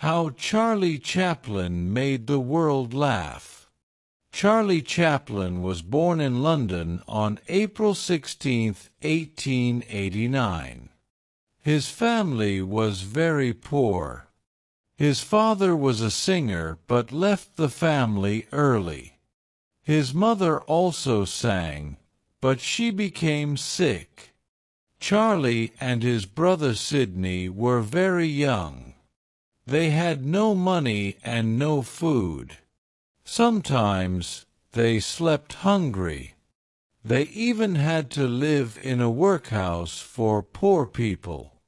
How Charlie Chaplin Made the World Laugh. Charlie Chaplin was born in London on April 16, 1889. His family was very poor. His father was a singer but left the family early. His mother also sang, but she became sick. Charlie and his brother Sidney were very young. They had no money and no food. Sometimes they slept hungry. They even had to live in a workhouse for poor people.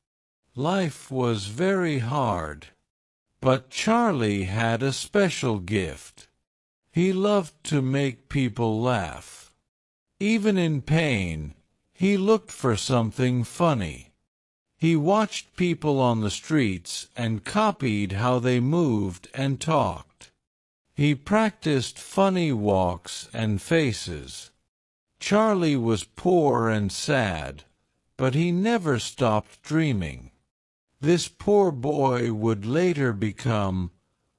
Life was very hard. But Charlie had a special gift. He loved to make people laugh. Even in pain, he looked for something funny. He watched people on the streets and copied how they moved and talked. He practiced funny walks and faces. Charlie was poor and sad, but he never stopped dreaming. This poor boy would later become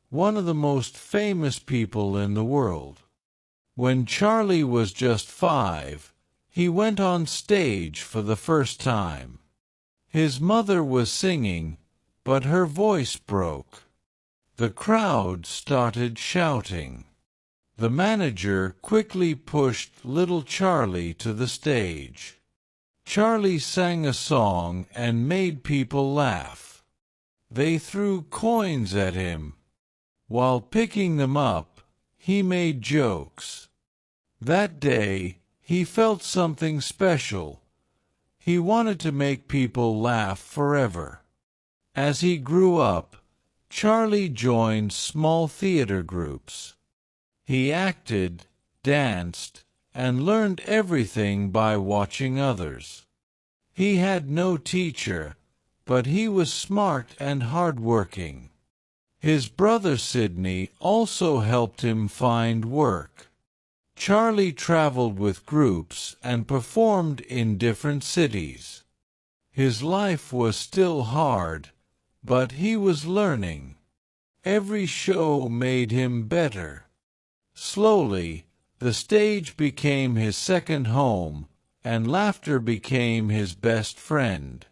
one of the most famous people in the world. When Charlie was just 5, he went on stage for the first time. His mother was singing, but her voice broke. The crowd started shouting. The manager quickly pushed little Charlie to the stage. Charlie sang a song and made people laugh. They threw coins at him. While picking them up, he made jokes. That day, he felt something special. He wanted to make people laugh forever. As he grew up, Charlie joined small theater groups. He acted, danced, and learned everything by watching others. He had no teacher, but he was smart and hard-working. His brother Sidney also helped him find work. Charlie traveled with groups and performed in different cities. His life was still hard, but he was learning. Every show made him better. Slowly, the stage became his second home, and laughter became his best friend.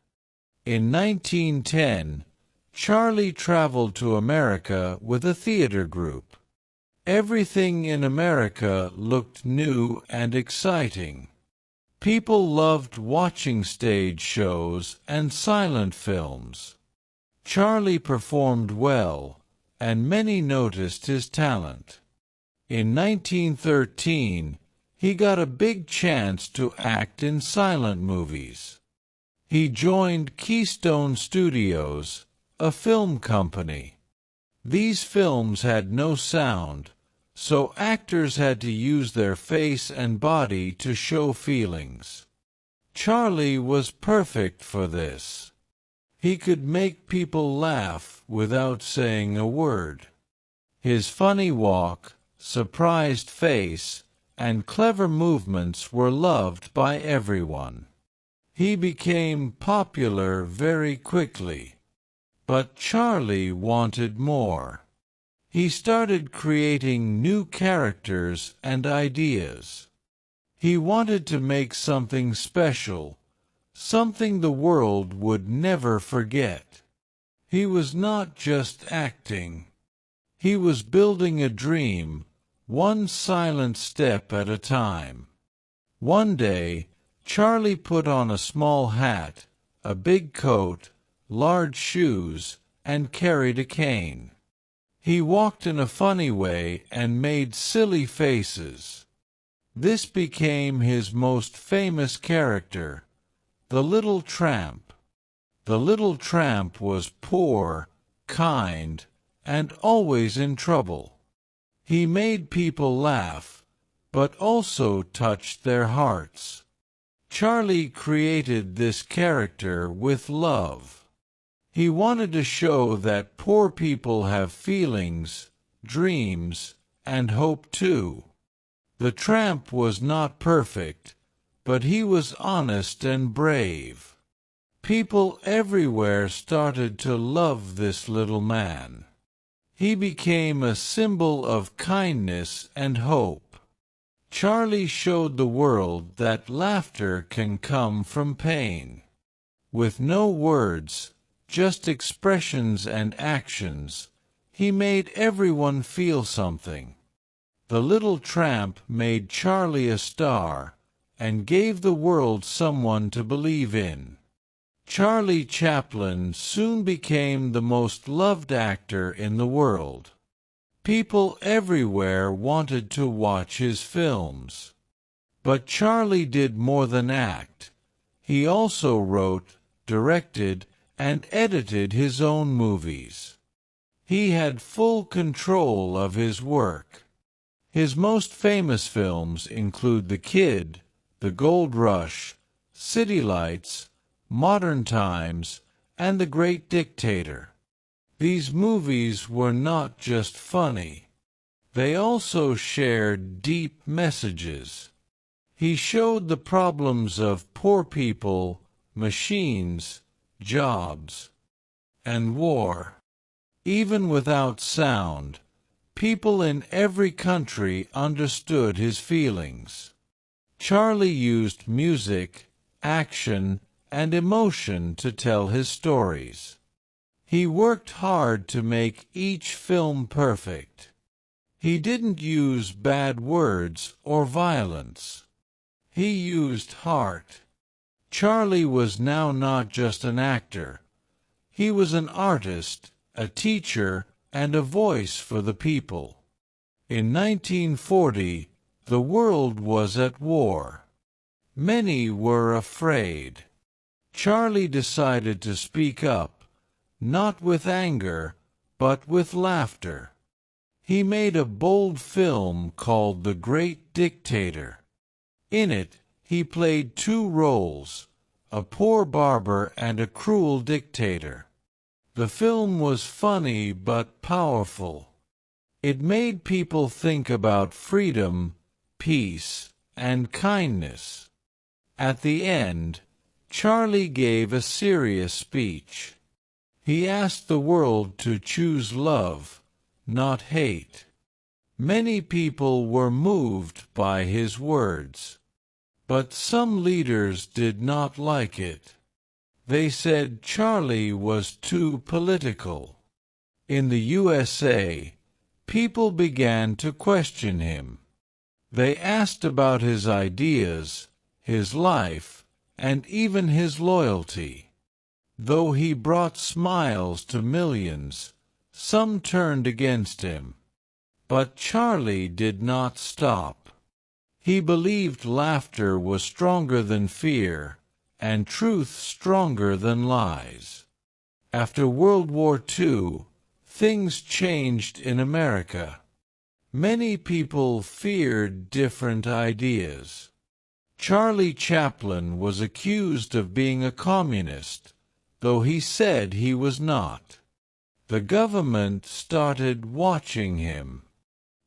In 1910, Charlie traveled to America with a theater group. Everything in America looked new and exciting. People loved watching stage shows and silent films. Charlie performed well, and many noticed his talent. In 1913, he got a big chance to act in silent movies. He joined Keystone Studios, a film company. These films had no sound, so actors had to use their face and body to show feelings. Charlie was perfect for this. He could make people laugh without saying a word. His funny walk, surprised face, and clever movements were loved by everyone. He became popular very quickly. But Charlie wanted more. He started creating new characters and ideas. He wanted to make something special, something the world would never forget. He was not just acting. He was building a dream, one silent step at a time. One day, Charlie put on a small hat, a big coat, large shoes, and carried a cane. He walked in a funny way and made silly faces. This became his most famous character, the Little Tramp. The Little Tramp was poor, kind, and always in trouble. He made people laugh, but also touched their hearts. Charlie created this character with love. He wanted to show that poor people have feelings, dreams, and hope too. The tramp was not perfect, but he was honest and brave. People everywhere started to love this little man. He became a symbol of kindness and hope. Charlie showed the world that laughter can come from pain. With no words, just expressions and actions, he made everyone feel something. The Little Tramp made Charlie a star and gave the world someone to believe in. Charlie Chaplin soon became the most loved actor in the world. People everywhere wanted to watch his films. But Charlie did more than act. He also wrote, directed, and edited his own movies. He had full control of his work. His most famous films include The Kid, The Gold Rush, City Lights, Modern Times, and The Great Dictator. These movies were not just funny. They also shared deep messages. He showed the problems of poor people, machines, jobs, and war. Even without sound, people in every country understood his feelings. Charlie used music, action, and emotion to tell his stories. He worked hard to make each film perfect. He didn't use bad words or violence. He used heart. Charlie was now not just an actor. He was an artist, a teacher, and a voice for the people. In 1940, the world was at war. Many were afraid. Charlie decided to speak up, not with anger, but with laughter. He made a bold film called The Great Dictator. In it, he played two roles, a poor barber and a cruel dictator. The film was funny but powerful. It made people think about freedom, peace, and kindness. At the end, Charlie gave a serious speech. He asked the world to choose love, not hate. Many people were moved by his words. But some leaders did not like it. They said Charlie was too political. In the USA, people began to question him. They asked about his ideas, his life, and even his loyalty. Though he brought smiles to millions, some turned against him. But Charlie did not stop. He believed laughter was stronger than fear, and truth stronger than lies. After World War II, things changed in America. Many people feared different ideas. Charlie Chaplin was accused of being a communist, though he said he was not. The government started watching him.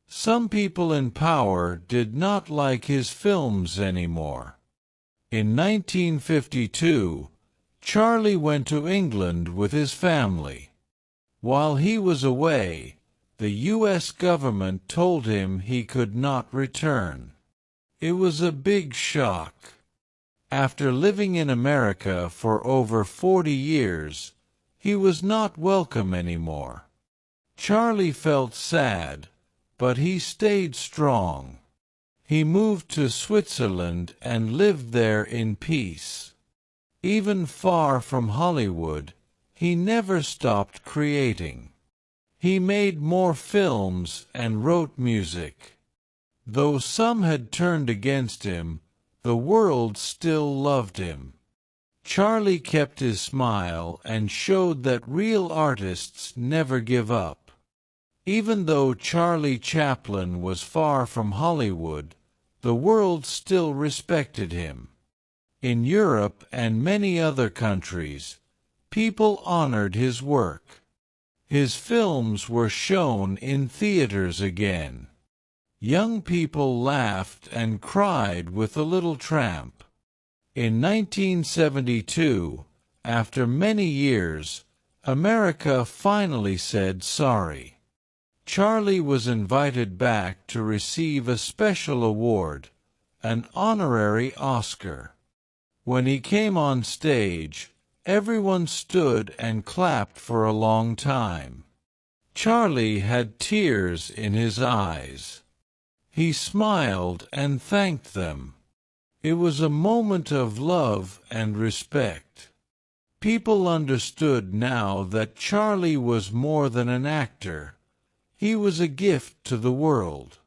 Some people in power did not like his films anymore. In 1952, Charlie went to England with his family. While he was away, the U.S. government told him he could not return. It was a big shock. After living in America for over 40 years, he was not welcome anymore. Charlie felt sad, but he stayed strong. He moved to Switzerland and lived there in peace. Even far from Hollywood, he never stopped creating. He made more films and wrote music. Though some had turned against him, the world still loved him. Charlie kept his smile and showed that real artists never give up. Even though Charlie Chaplin was far from Hollywood, the world still respected him. In Europe and many other countries, people honored his work. His films were shown in theaters again. Young people laughed and cried with The Little Tramp. In 1972, after many years, America finally said sorry. Charlie was invited back to receive a special award, an honorary Oscar. When he came on stage, everyone stood and clapped for a long time. Charlie had tears in his eyes. He smiled and thanked them. It was a moment of love and respect. People understood now that Charlie was more than an actor. He was a gift to the world.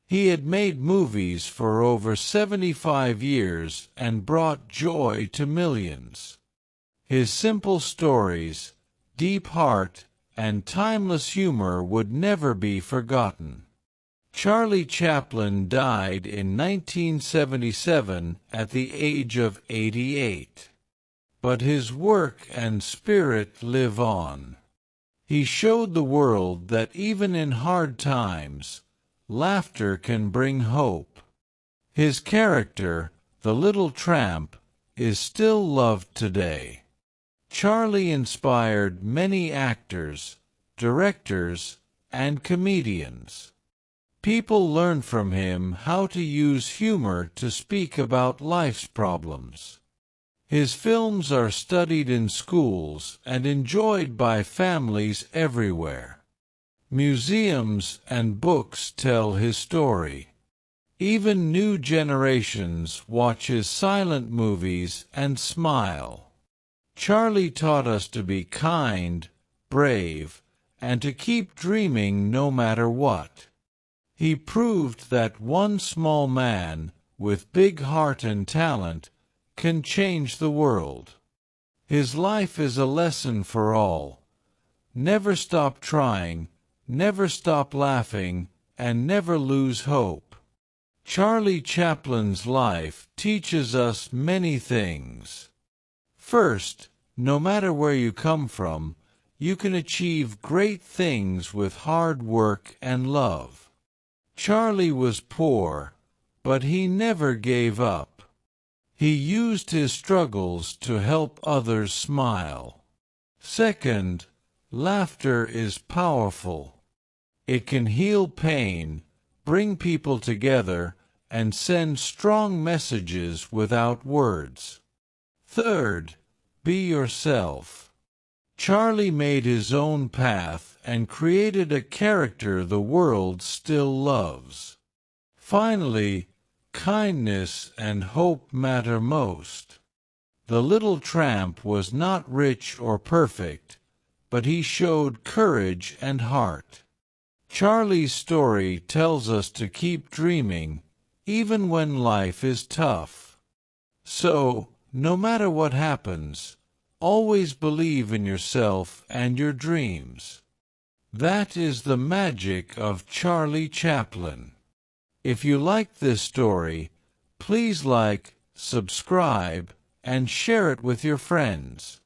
He had made movies for over 75 years and brought joy to millions. His simple stories, deep heart, and timeless humor would never be forgotten. Charlie Chaplin died in 1977 at the age of 88. But his work and spirit live on. He showed the world that even in hard times, laughter can bring hope. His character, the Little Tramp, is still loved today. Charlie inspired many actors, directors, and comedians. People learned from him how to use humor to speak about life's problems. His films are studied in schools and enjoyed by families everywhere. Museums and books tell his story. Even new generations watch his silent movies and smile. Charlie taught us to be kind, brave, and to keep dreaming no matter what. He proved that one small man, with big heart and talent, can change the world. His life is a lesson for all. Never stop trying, never stop laughing, and never lose hope. Charlie Chaplin's life teaches us many things. First, no matter where you come from, you can achieve great things with hard work and love. Charlie was poor, but he never gave up. He used his struggles to help others smile. Second, laughter is powerful. It can heal pain, bring people together, and send strong messages without words. Third, be yourself. Charlie made his own path and created a character the world still loves. Finally, kindness and hope matter most. The Little Tramp was not rich or perfect, but he showed courage and heart. Charlie's story tells us to keep dreaming, even when life is tough. So, no matter what happens, always believe in yourself and your dreams. That is the magic of Charlie Chaplin. If you like this story, please like, subscribe, and share it with your friends.